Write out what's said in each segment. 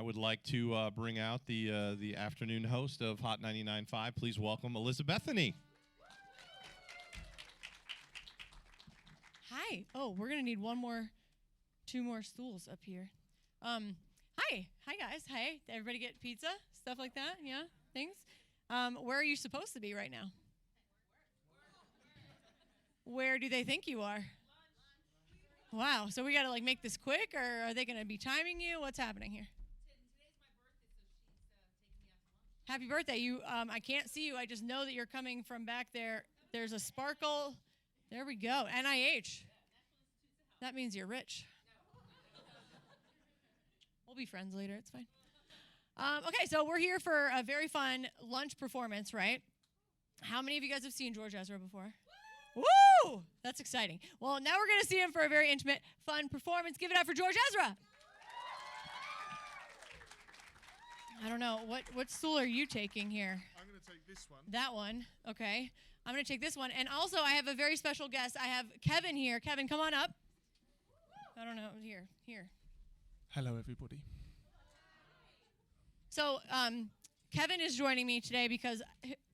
I would like to bring out the afternoon host of Hot 99.5. Please welcome Elizabethany. Hi. Oh, we're gonna need two more stools up here. Hi guys. Hi. Did everybody get pizza? Stuff like that? Yeah. Things. Where are you supposed to be right now? Where do they think you are? Wow. So we gotta make this quick, or are they gonna be timing you? What's happening here? Today's my birthday, so she's taking me out to lunch. Happy birthday. You. I can't see you. I just know that you're coming from back there. There's a sparkle. There we go. NIH. That means you're rich. We'll be friends later. It's fine. Okay, so we're here for a very fun lunch performance, right? How many of you guys have seen George Ezra before? Woo! That's exciting. Well, now we're going to see him for a very intimate, fun performance. Give it up for George Ezra. I don't know. What stool are you taking here? I'm going to take this one. That one. Okay. I'm going to take this one. And also, I have a very special guest. I have Kevin here. Kevin, come on up. I don't know. Here. Hello, everybody. So, Kevin is joining me today because,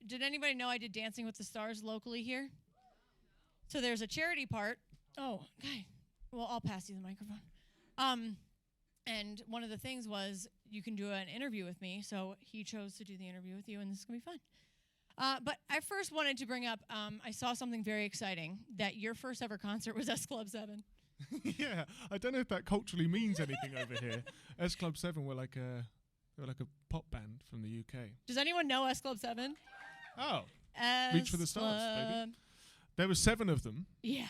did anybody know I did Dancing with the Stars locally here? So there's a charity part. Oh, okay. Well, I'll pass you the microphone. And one of the things was you can do an interview with me. So he chose to do the interview with you, and this is going to be fun. But I first wanted to bring up, I saw something very exciting, that your first ever concert was S Club 7. Yeah, I don't know if that culturally means anything over here. S Club 7 were like a pop band from the UK. Does anyone know S Club 7? Oh, S Reach for the Stars, baby. There were 7 of them. Yeah.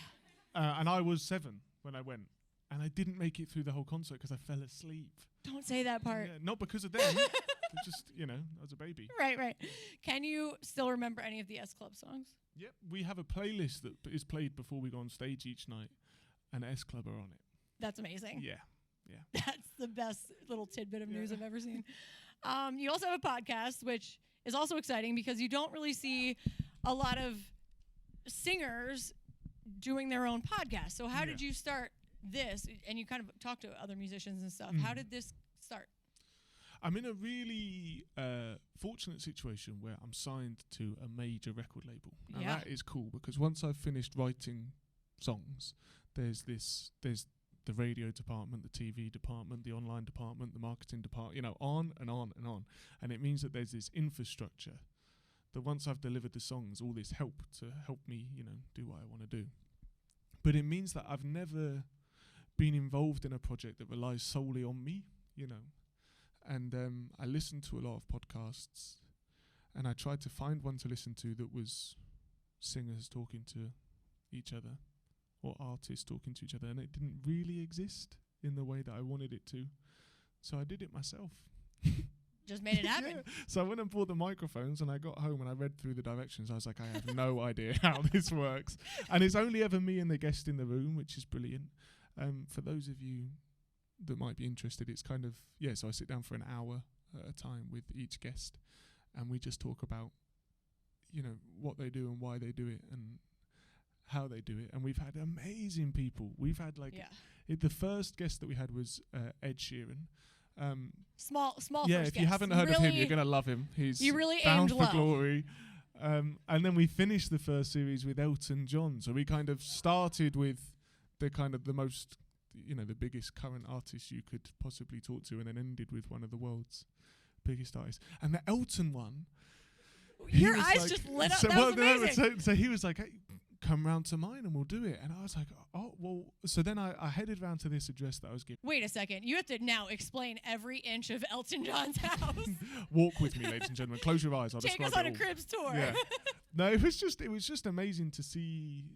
And I was 7 when I went. And I didn't make it through the whole concert because I fell asleep. Don't say that part. Yeah, not because of them. Just, I was a baby. Right. Can you still remember any of the S Club songs? Yep, we have a playlist that is played before we go on stage each night. And S Club are on it. That's amazing. Yeah. That's the best little tidbit of news I've ever seen. You also have a podcast, which is also exciting because you don't really see a lot of singers doing their own podcast. So how did you start this? And you kind of talk to other musicians and stuff. How did this start? I'm in a really fortunate situation where I'm signed to a major record label. And that is cool because once I've finished writing songs, there's the radio department, the TV department, the online department, the marketing department, on and on and on. And it means that there's this infrastructure that once I've delivered the songs, all this help to help me, do what I want to do. But it means that I've never been involved in a project that relies solely on me, And I listened to a lot of podcasts, and I tried to find one to listen to that was singers talking to each other or artists talking to each other, and it didn't really exist in the way that I wanted it to. So I did it myself. Just made it happen. Yeah. So I went and bought the microphones, and I got home and I read through the directions. I was like, I have no idea how this works. And it's only ever me and the guest in the room, which is brilliant. For those of you that might be interested, it's kind of, so I sit down for an hour at a time with each guest, and we just talk about, what they do and why they do it and how they do it. And we've had amazing people. We've had the first guest that we had was Ed Sheeran. Small yeah, first if you guest. haven't heard of him, you're going to love him. He's you really bound aimed for low. glory. And then we finished the first series with Elton John. So we kind of started with the most, the biggest current artist you could possibly talk to, and then ended with one of the world's biggest artists. And the Elton one, your eyes just lit up. So, that was amazing. So he was like, hey, come round to mine and we'll do it. And I was like, oh, well. So then I headed round to this address that I was given. Wait a second. You have to now explain every inch of Elton John's house. Walk with me, ladies and gentlemen. Close your eyes. I'll Take describe us on it a all. Cribs tour. Yeah. No, it was just amazing to see.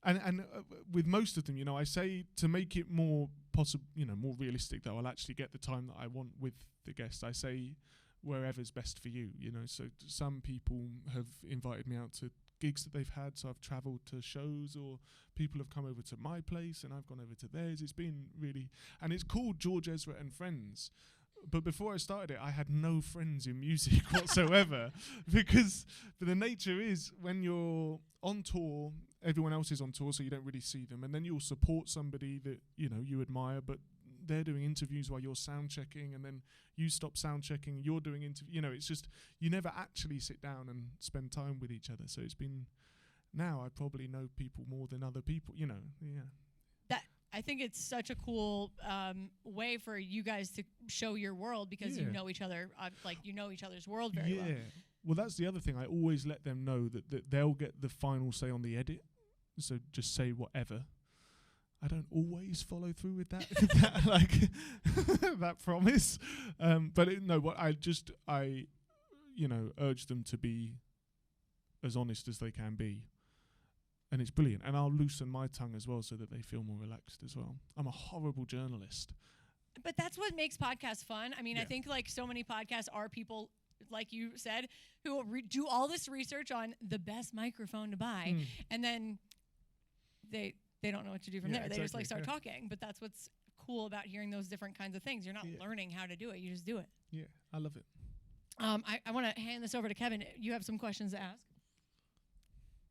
And with most of them, I say to make it more possible, more realistic, that I'll actually get the time that I want with the guest. I say wherever's best for you, So some people have invited me out to gigs that they've had, so I've travelled to shows, or people have come over to my place and I've gone over to theirs. It's been really, and it's called George Ezra and Friends. But before I started it, I had no friends in music whatsoever, because the nature is when you're on tour, everyone else is on tour, so you don't really see them, and then you'll support somebody that you admire, but they're doing interviews while you're sound checking, and then you stop sound checking, you're doing interview. It's just you never actually sit down and spend time with each other. So it's been now I probably know people more than other people. Yeah. That I think it's such a cool way for you guys to show your world because you know each other, you know each other's world very well. Yeah. Well, that's the other thing. I always let them know that they'll get the final say on the edit. So just say whatever. I don't always follow through with that, that promise. But I urge them to be as honest as they can be. And it's brilliant. And I'll loosen my tongue as well so that they feel more relaxed as well. I'm a horrible journalist. But that's what makes podcasts fun. I mean, I think so many podcasts are people, like you said, who will do all this research on the best microphone to buy. And then they don't know what to do from there. Exactly. They just start talking. But that's what's cool about hearing those different kinds of things. You're not learning how to do it. You just do it. Yeah, I love it. I want to hand this over to Kevin. You have some questions to ask?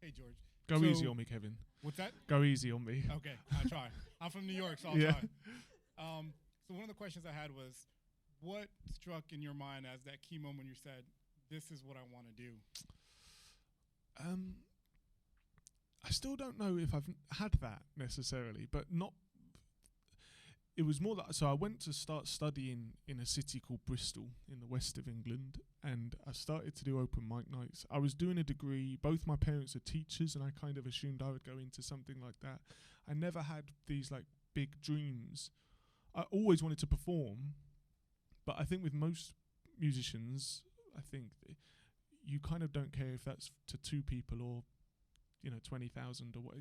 Hey, George. Go easy on me, Kevin. What's that? Go easy on me. Okay, I'll try. I'm from New York, so I'll try. So one of the questions I had was, what struck in your mind as that key moment you said, this is what I want to do? I still don't know if I've had that necessarily, but not. It was more that, so I went to start studying in a city called Bristol in the west of England, and I started to do open mic nights. I was doing a degree, both my parents are teachers, and I kind of assumed I would go into something like that. I never had these big dreams. I always wanted to perform, but I think with most musicians, I think you kind of don't care if that's to 2 people or 20,000 or what.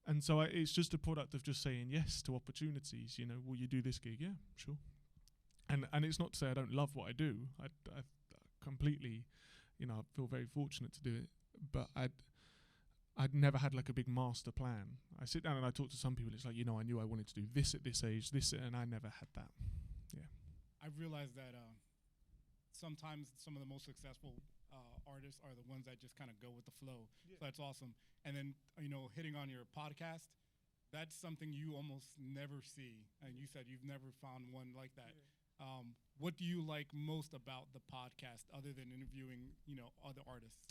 And so it's just a product of just saying yes to opportunities. Will you do this gig? Yeah, sure. And it's not to say I don't love what I do. I completely, I feel very fortunate to do it. But I'd never had a big master plan. I sit down and I talk to some people. It's I knew I wanted to do this at this age, and I never had that. Yeah. I've realized that sometimes some of the most successful artists are the ones that just kind of go with the flow. Yeah. So that's awesome. And then, hitting on your podcast, that's something you almost never see. And you said you've never found one like that. Yeah. What do you like most about the podcast other than interviewing, other artists?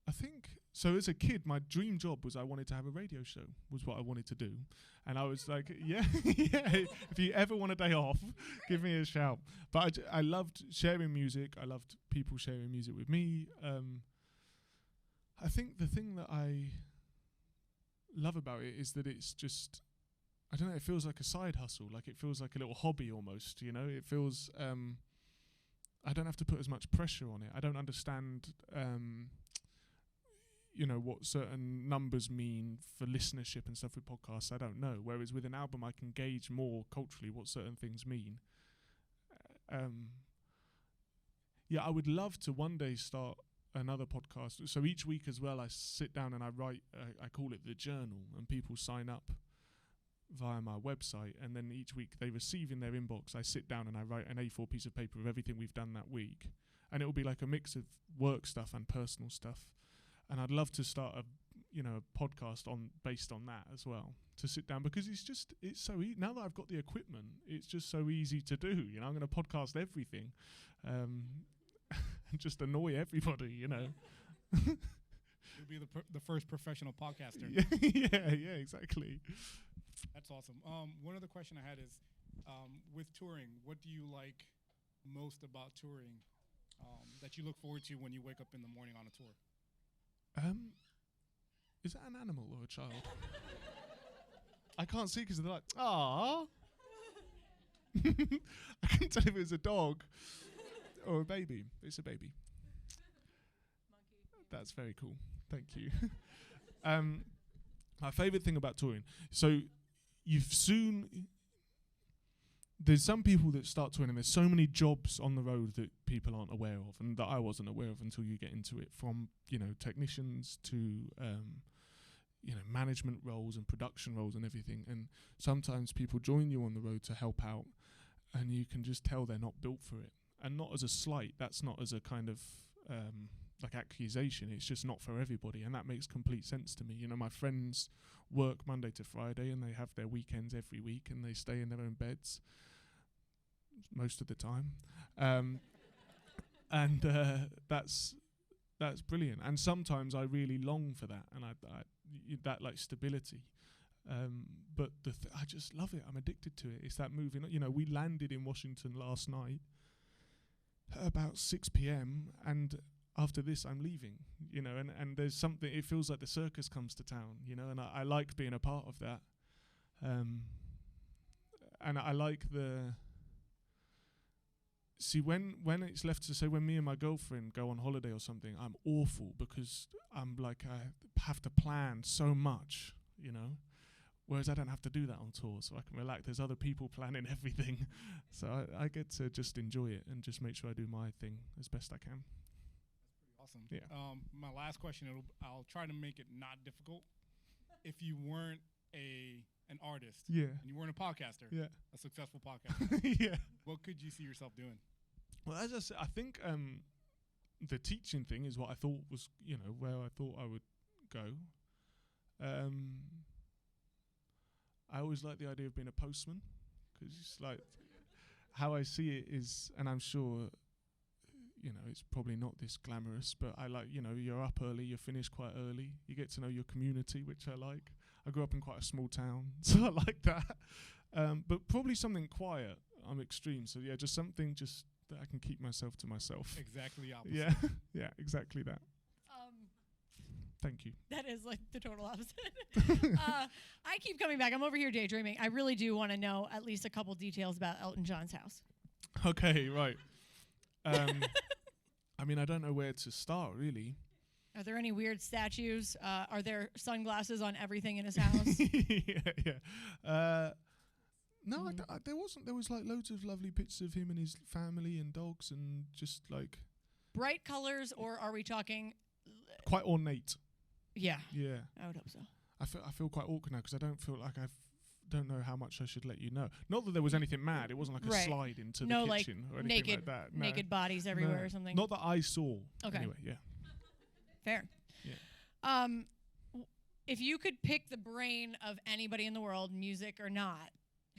I think, so as a kid, my dream job was I wanted to have a radio show, was what I wanted to do. And I was yeah, if you ever want a day off, give me a shout. But I loved sharing music. I loved people sharing music with me. I think the thing that I love about it is that it's just, I don't know, it feels like a side hustle. It feels like a little hobby almost, It feels, I don't have to put as much pressure on it. I don't understand what certain numbers mean for listenership and stuff with podcasts. I don't know. Whereas with an album, I can gauge more culturally what certain things mean. I would love to one day start another podcast. So each week as well, I sit down and I write, I call it the journal, and people sign up via my website. And then each week they receive in their inbox, I sit down and I write an A4 piece of paper of everything we've done that week. And it will be a mix of work stuff and personal stuff. And I'd love to start a podcast based on that as well, to sit down, because it's so easy. Now that I've got the equipment, it's just so easy to do. I'm going to podcast everything, and just annoy everybody. You'll be the first professional podcaster. yeah, exactly. That's awesome. One other question I had is, with touring, what do you like most about touring that you look forward to when you wake up in the morning on a tour? Is that an animal or a child? I can't see because they're "Aww." I couldn't tell if it was a dog or a baby. It's a baby. Monkey. That's very cool. Thank you. My favorite thing about touring. So there's some people that start touring and there's so many jobs on the road that people aren't aware of, and that I wasn't aware of until you get into it, from technicians to management roles and production roles and everything. And sometimes people join you on the road to help out, and you can just tell they're not built for it. And not as a slight, that's not as a kind of like accusation. It's just not for everybody, and that makes complete sense to me. You know, my friends work Monday to Friday, and they have their weekends every week, and they stay in their own beds most of the time, and that's brilliant. And sometimes I really long for that, and that like stability. But I just love it. I'm addicted to it. It's that moving. You know, we landed in Washington last night at about 6 p.m. and after this I'm leaving. You know, and there's something. It feels like the circus comes to town. You know, and I like being a part of that. And I like the. See, when it's left to say, when me and my girlfriend go on holiday or something, I'm awful because I'm like, I have to plan so much, you know, whereas I don't have to do that on tour, so I can relax. There's other people planning everything. So I get to just enjoy it and just make sure I do my thing as best I can. Awesome. Yeah. My last question, I'll try to make it not difficult. If you weren't an artist, yeah, and you weren't a podcaster, yeah, a successful podcaster, yeah, what could you see yourself doing? Well, as I said, I think the teaching thing is what I thought was, you know, where I thought I would go. I always like the idea of being a postman, because it's like how I see it is, and I'm sure, you know, it's probably not this glamorous, but I like, you know, you're up early, you finish quite early, you get to know your community, which I like. I grew up in quite a small town, so I like that. But probably something quiet. I'm extreme, so yeah, just something just that I can keep myself to myself. Exactly opposite. Yeah, yeah, exactly that. Thank you. That is like the total opposite. I keep coming back. I'm over here daydreaming. I really do want to know at least a couple details about Elton John's house. Okay, right. I mean, I don't know where to start, really. Are there any weird statues? Are there sunglasses on everything in his house? yeah. No, there wasn't. There was like loads of lovely pictures of him and his family and dogs and just like... Bright colors, or are we talking... Quite ornate. Yeah. Yeah. I would hope so. I feel quite awkward now because I don't feel like don't know how much I should let you know. Not that there was anything mad. It wasn't like a slide into the kitchen or anything like that. No. Naked bodies everywhere or something. Not that I saw. Okay. Anyway, yeah. Fair. Yeah. If you could pick the brain of anybody in the world, music or not,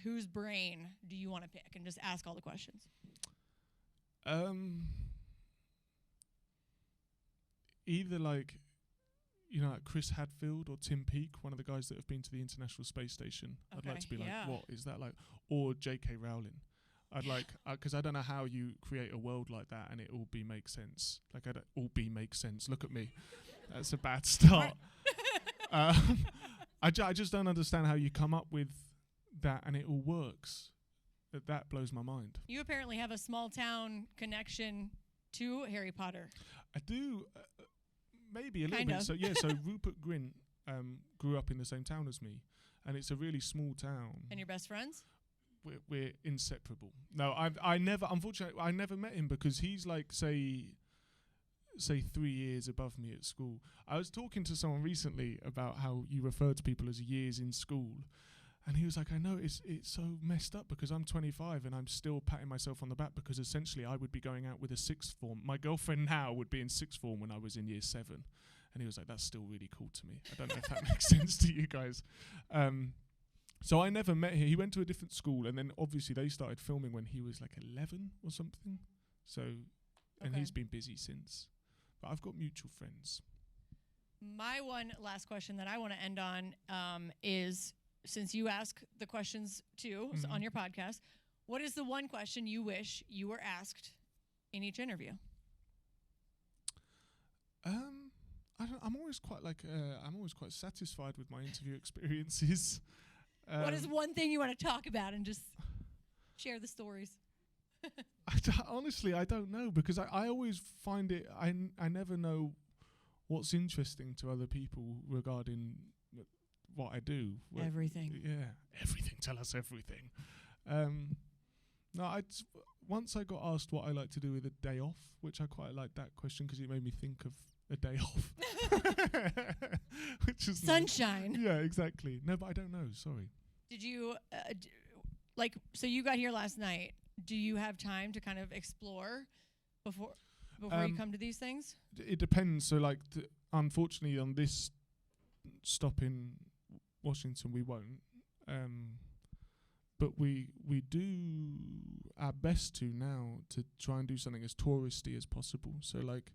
whose brain do you want to pick? And just ask all the questions. Either like, you know, like Chris Hadfield or Tim Peake, one of the guys that have been to the International Space Station. Okay, I'd like to be like, what is that like? Or J.K. Rowling. I'd like, because I don't know how you create a world like that and it all makes sense. Like, all makes sense. Look at me. That's a bad start. I just don't understand how you come up with that and it all works. That blows my mind. You apparently have a small town connection to Harry Potter. I do, maybe a little Kinda. bit. So yeah, so Rupert Grint grew up in the same town as me, and it's a really small town. And your best friends? We're inseparable. No, I never, unfortunately, I never met him because he's like, say 3 years above me at school. I was talking to someone recently about how you refer to people as years in school. And he was like, I know it's so messed up because I'm 25 and I'm still patting myself on the back because essentially I would be going out with a sixth form. My girlfriend now would be in sixth form when I was in year 7. And he was like, that's still really cool to me. I don't know if that makes sense to you guys. So I never met him. He went to a different school and then obviously they started filming when he was like 11 or something. So, and he's been busy since. But I've got mutual friends. My one last question that I want to end on is... Since you ask the questions too on your podcast, what is the one question you wish you were asked in each interview? I'm always quite like I'm always quite satisfied with my interview experiences. What is one thing you want to talk about and just share the stories? Honestly, I don't know because I always find it. I never know what's interesting to other people regarding what I do. Everything. Yeah, everything. Tell us everything. No, once I got asked what I like to do with a day off, which I quite liked that question because it made me think of a day off. Which is sunshine. Yeah, exactly. No, but I don't know. Sorry. Did you so you got here last night. Do you have time to kind of explore before? before you come to these things? It depends. So, like, unfortunately, on this stop in Washington, we won't. But we do our best to now to try and do something as touristy as possible. So, like,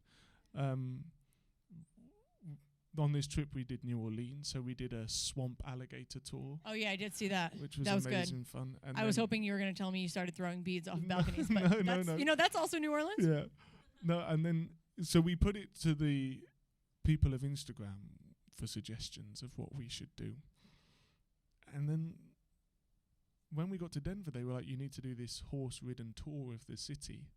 on this trip we did New Orleans, so we did a swamp alligator tour. Oh yeah, I did see that. Which was that was amazing good. Fun. And I was hoping you were going to tell me you started throwing beads off balconies, but that's, you know, that's also New Orleans. Yeah. No, and then so we put it to the people of Instagram for suggestions of what we should do. And then when we got to Denver, they were like, you need to do this horse-ridden tour of the city.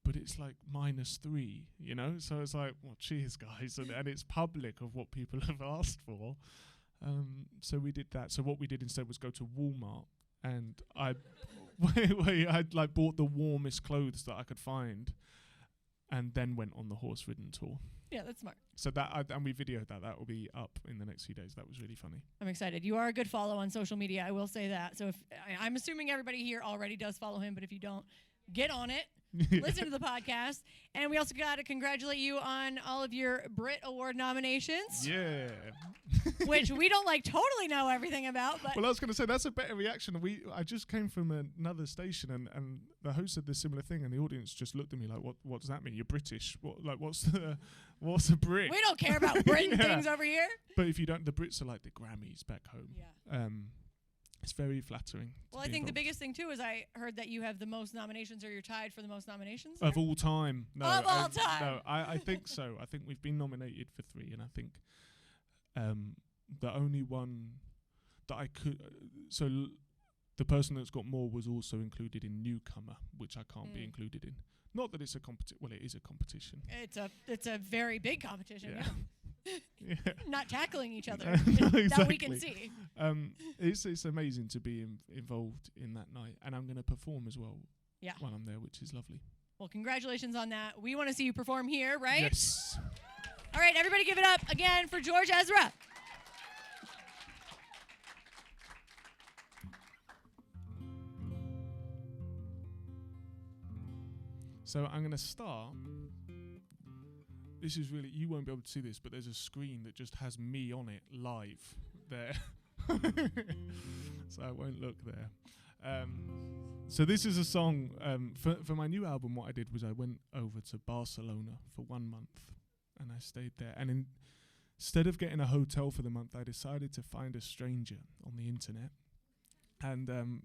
But it's like -3, you know? So it's like, well, cheers, guys. And it's public of what people have asked for. So we did that. So what we did instead was go to Walmart. And I'd like bought the warmest clothes that I could find. And then went on the horse-ridden tour. Yeah, that's smart. So that, and we videoed that. That will be up in the next few days. That was really funny. I'm excited. You are a good follow on social media. I will say that. So if I'm assuming everybody here already does follow him, but if you don't, get on it. Listen to the podcast. And we also got to congratulate you on all of your Brit Award nominations. Yeah. Which we don't like totally know everything about. But well, I was going to say, that's a better reaction. I just came from another station and the host said the similar thing and the audience just looked at me like, what does that mean? You're British. What's a Brit? We don't care about Britain things over here. But if you don't, the Brits are like the Grammys back home. Yeah. It's very flattering. Well, I think the biggest thing, too, is I heard that you have the most nominations, or you're tied for the most nominations. Of all time. No, of all time. No, I think so. I think we've been nominated for 3, and I think the only one that I could... the person that's got more was also included in Newcomer, which I can't be included in. Not that it's a competition. Well, it is a competition. It's a very big competition, yeah. Yeah. Not tackling each other. Exactly. That we can see. It's amazing to be involved in that night, and I'm going to perform as well. Yeah. While I'm there, which is lovely. Well, congratulations on that. We want to see you perform here, right? Yes. All right, everybody, give it up again for George Ezra. So I'm going to start. This is really, you won't be able to see this, but there's a screen that just has me on it live there. So I won't look there. So this is a song, for my new album, what I did was I went over to Barcelona for 1 month and I stayed there. And instead of getting a hotel for the month, I decided to find a stranger on the internet. And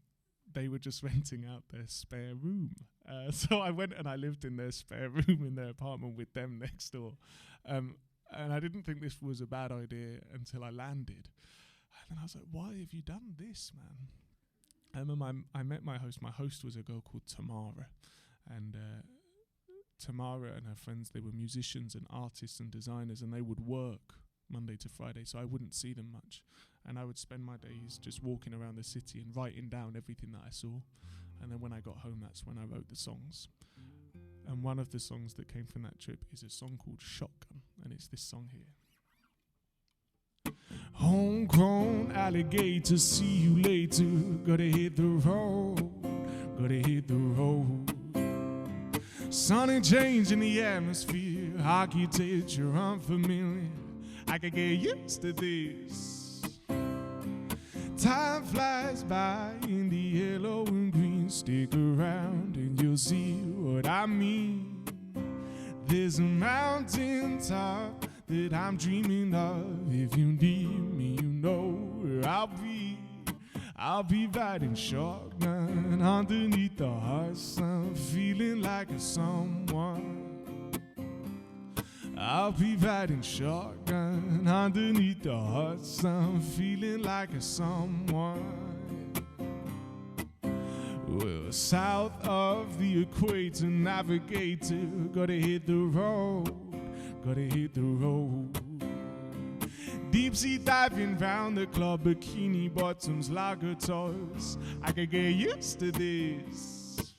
they were just renting out their spare room. So I went and I lived in their spare room in their apartment with them next door. And I didn't think this was a bad idea until I landed. And then I was like, why have you done this, man? And I met my host. My host was a girl called Tamara. And Tamara and her friends, they were musicians and artists and designers, and they would work Monday to Friday, so I wouldn't see them much. And I would spend my days just walking around the city and writing down everything that I saw. And then when I got home, that's when I wrote the songs. And one of the songs that came from that trip is a song called Shotgun, and it's this song here. Homegrown alligator, see you later. Gotta hit the road, gotta hit the road. Sunny change in the atmosphere, architecture unfamiliar. I could get used to this. Time flies by in the yellow and green. Stick around and you'll see what I mean. There's a mountain top that I'm dreaming of. If you need me, you know where I'll be. I'll be riding shotgun underneath the hot sun, feeling like a someone. I'll be riding shotgun underneath the hot sun, feeling like a someone. Well, south of the equator, navigator, gotta hit the road, gotta hit the road. Deep sea diving round the club, bikini bottoms, lager toys. I could get used to this.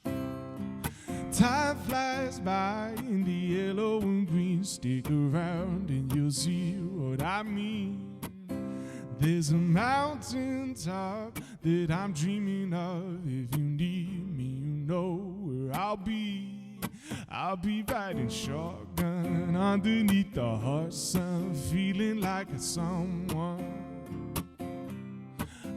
Time flies by in the yellow and green. Stick around and you'll see what I mean. There's a mountain top that I'm dreaming of. If you need me, you know where I'll be. I'll be riding shotgun underneath the hot sun, feeling like a someone.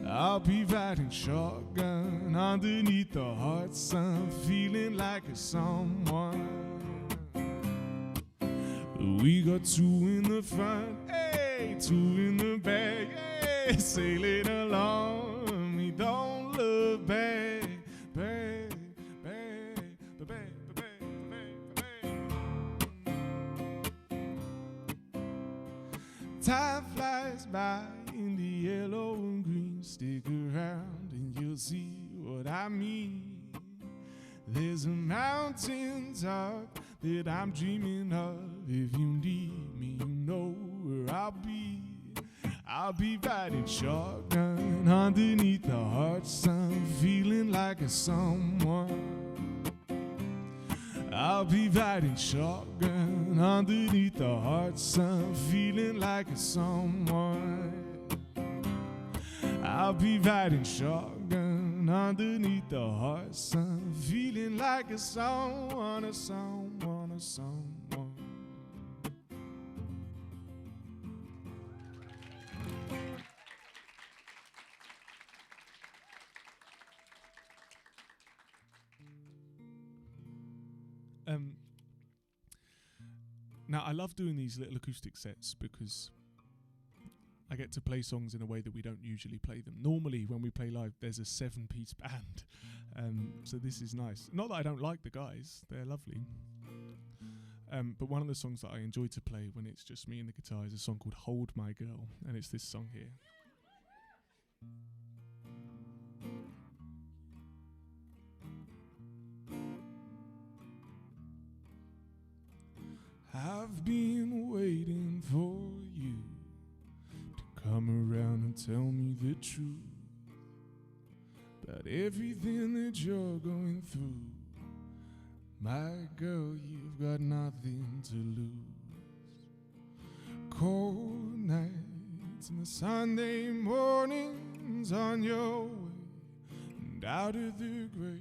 I'll be riding shotgun underneath the hot sun, feeling like a someone. We got two in the front, hey, two in the back, hey, sailing along. We don't look back, back, back, back, back, back, back. Time flies by in the yellow and green. Stick around and you'll see what I mean. There's a mountain top that I'm dreaming of. If you need me, you know where I'll be. I'll be riding shotgun underneath the hot sun, feeling like a someone. I'll be riding shotgun underneath the hot sun, feeling like a someone. I'll be riding shotgun underneath the hot sun, feeling like a someone, a someone, a someone. Now, I love doing these little acoustic sets because I get to play songs in a way that we don't usually play them. Normally, when we play live, there's a 7-piece band. So this is nice. Not that I don't like the guys. They're lovely. But one of the songs that I enjoy to play when it's just me and the guitar is a song called Hold My Girl. And it's this song here. I've been waiting for you to come around and tell me the truth about everything that you're going through. My girl, you've got nothing to lose. Cold nights and the Sunday mornings on your way and out of the grave.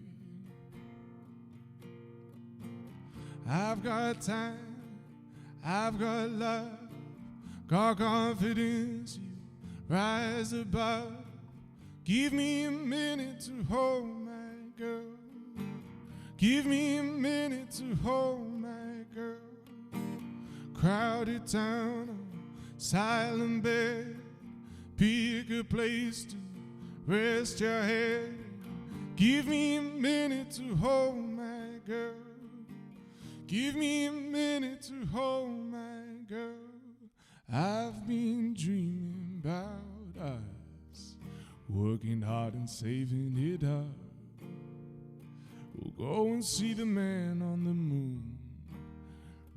I've got time, I've got love, got confidence, you rise above. Give me a minute to hold my girl. Give me a minute to hold my girl. Crowded town, silent bed, pick a place to rest your head. Give me a minute to hold my girl. Give me a minute to hold my girl. I've been dreaming about us, working hard and saving it up. We'll go and see the man on the moon.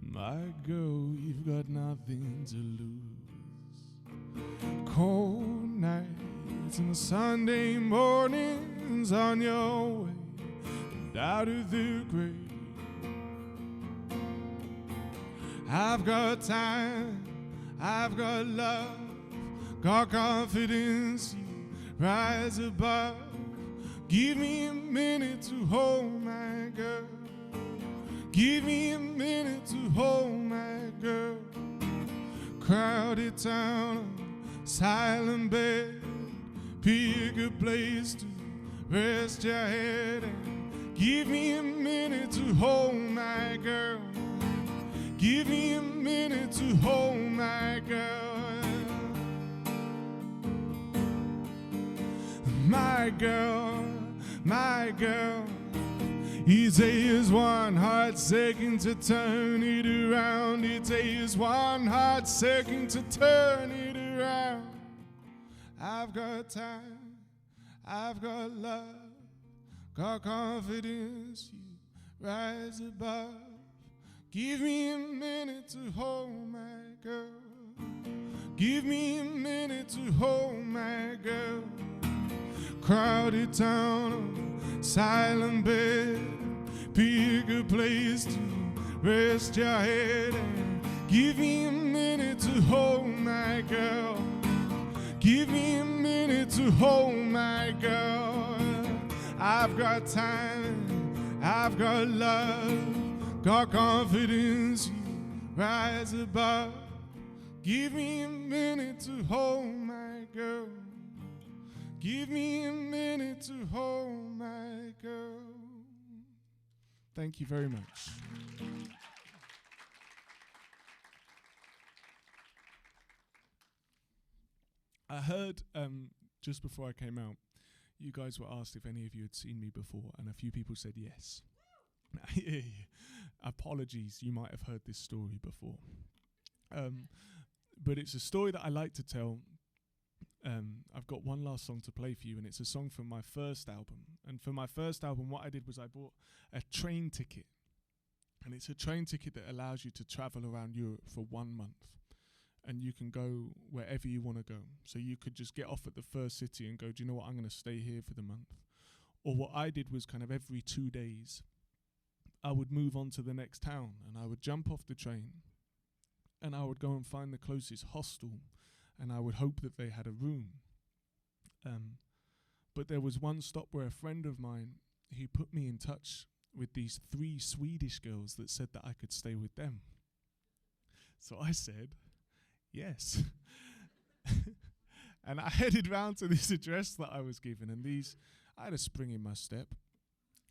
My girl, you've got nothing to lose. Cold nights and the Sunday mornings on your way and out of the grave. I've got time, I've got love, got confidence, you rise above. Give me a minute to hold my girl. Give me a minute to hold my girl. Crowded town, silent bed, pick a place to rest your head. And give me a minute to hold my girl. Give me a minute to hold my girl. My girl, my girl. It takes one hot second to turn it around. It takes one hot second to turn it around. I've got time, I've got love, got confidence, you rise above. Give me a minute to hold my girl. Give me a minute to hold my girl. Crowded town, silent bed, pick a place to rest your head. And give me a minute to hold my girl. Give me a minute to hold my girl. I've got time, I've got love, got confidence, you rise above. Give me a minute to hold my girl. Give me a minute to hold my girl. Thank you very much. I heard just before I came out, you guys were asked if any of you had seen me before, and a few people said yes. Apologies, you might have heard this story before. But it's a story that I like to tell. I've got one last song to play for you, and it's a song from my first album. And for my first album, what I did was I bought a train ticket. And it's a train ticket that allows you to travel around Europe for 1 month. And you can go wherever you want to go. So you could just get off at the first city and go, do you know what, I'm going to stay here for the month. Or what I did was kind of every 2 days, I would move on to the next town, and I would jump off the train, and I would go and find the closest hostel, and I would hope that they had a room. But there was one stop where a friend of mine, he put me in touch with these 3 Swedish girls that said that I could stay with them. So I said, yes. And I headed round to this address that I was given, and I had a spring in my step,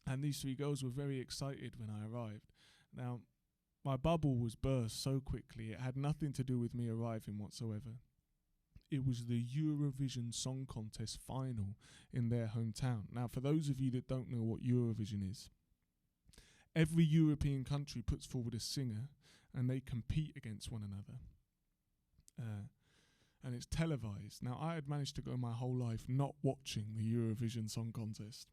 and these 3 girls were very excited when I arrived. Now, my bubble was burst so quickly, it had nothing to do with me arriving whatsoever. It was the Eurovision Song Contest final in their hometown. Now, for those of you that don't know what Eurovision is, every European country puts forward a singer, and they compete against one another. And it's televised. Now, I had managed to go my whole life not watching the Eurovision Song Contest.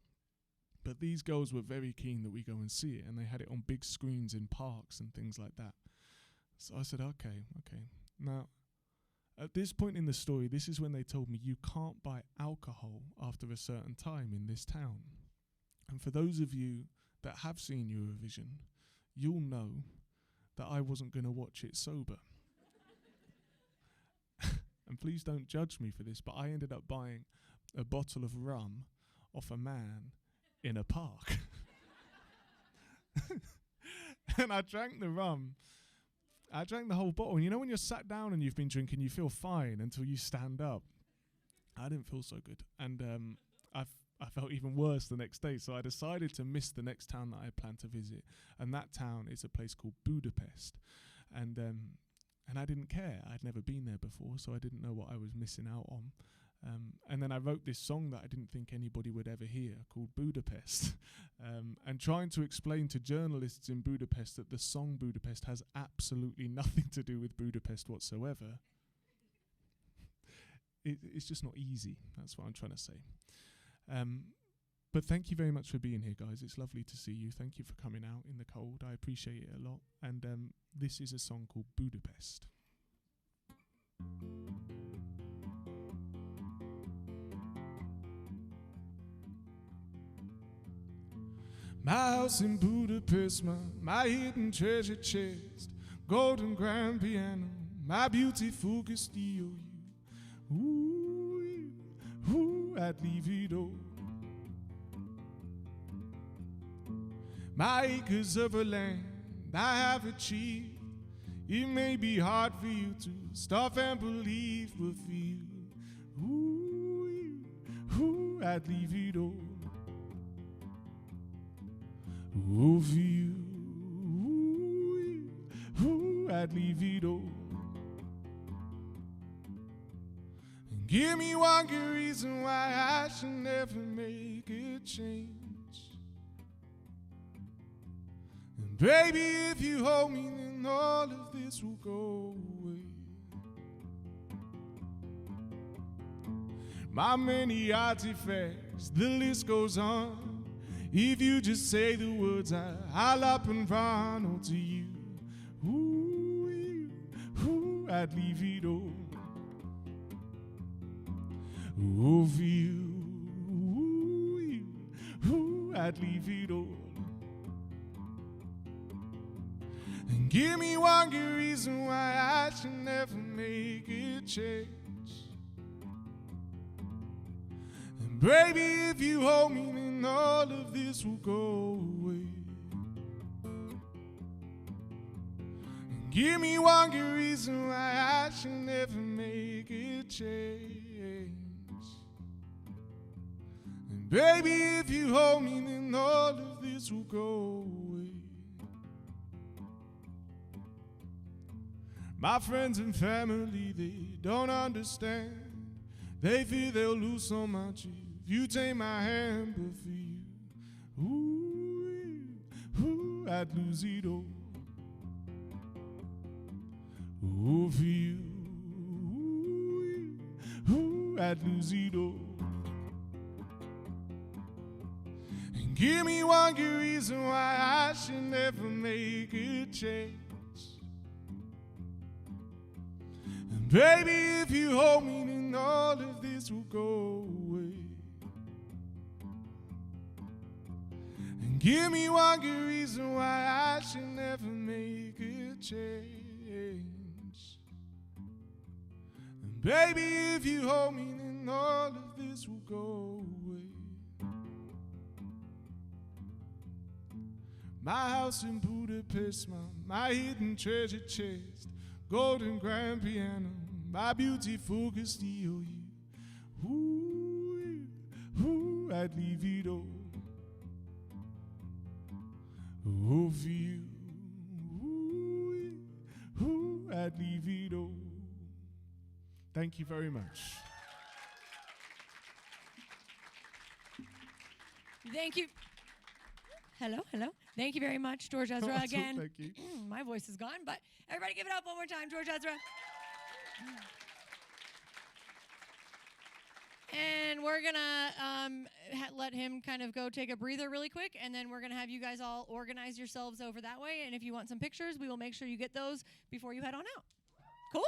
But these girls were very keen that we go and see it, and they had it on big screens in parks and things like that. So I said, okay. Now, at this point in the story, this is when they told me you can't buy alcohol after a certain time in this town. And for those of you that have seen Eurovision, you'll know that I wasn't going to watch it sober. And please don't judge me for this, but I ended up buying a bottle of rum off a man in a park. And I drank the rum. I drank the whole bottle. And you know when you're sat down and you've been drinking, you feel fine until you stand up. I didn't feel so good. And I felt even worse the next day. So I decided to miss the next town that I planned to visit. And that town is a place called Budapest. And I didn't care. I'd never been there before, so I didn't know what I was missing out on. And then I wrote this song that I didn't think anybody would ever hear called Budapest. And trying to explain to journalists in Budapest that the song Budapest has absolutely nothing to do with Budapest whatsoever. It's just not easy. That's what I'm trying to say. But thank you very much for being here, guys. It's lovely to see you. Thank you for coming out in the cold. I appreciate it a lot. And this is a song called Budapest. My house in Budapest, my hidden treasure chest, golden grand piano, my beautiful Castillo. I'd leave it all. My acres of a land I have achieved. It may be hard for you to stop and believe, but for you, I'd leave it all. Oh, for you, I'd leave it all. And give me one good reason why I should never make a change. And baby, if you hold me, then all of this will go away. My many artifacts, the list goes on. If you just say the words, I'll up and run on to you. I'd leave it all. Oh, for you, I'd leave it all. And give me one good reason why I should never make a change. And baby, if you hold me, then all of this will go away. Give me one good reason why I should never make a change. And baby, if you hold me, then all of this will go away. My friends and family, they don't understand. They fear they'll lose so much if you take my hand, but for you, ooh, I'd lose it all. Ooh, for you, ooh, I'd lose it all. And give me one good reason why I should never make a change. And baby, if you hold me, then all of this will go away. And give me one good reason why I should never make a change. And baby, if you hold me, then all of this will go away. My house in Budapest, my hidden treasure chest, golden grand piano, my beautiful Castillo, you. Ooh, I'd leave it all. Oh, for you. Ooh, I'd leave it all. Thank you very much. Thank you. Hello. Thank you very much, George Ezra, again. Thank you. My voice is gone, but everybody give it up one more time, George Ezra. And we're going to let him kind of go take a breather really quick, and then we're going to have you guys all organize yourselves over that way. And if you want some pictures, we will make sure you get those before you head on out. Cool?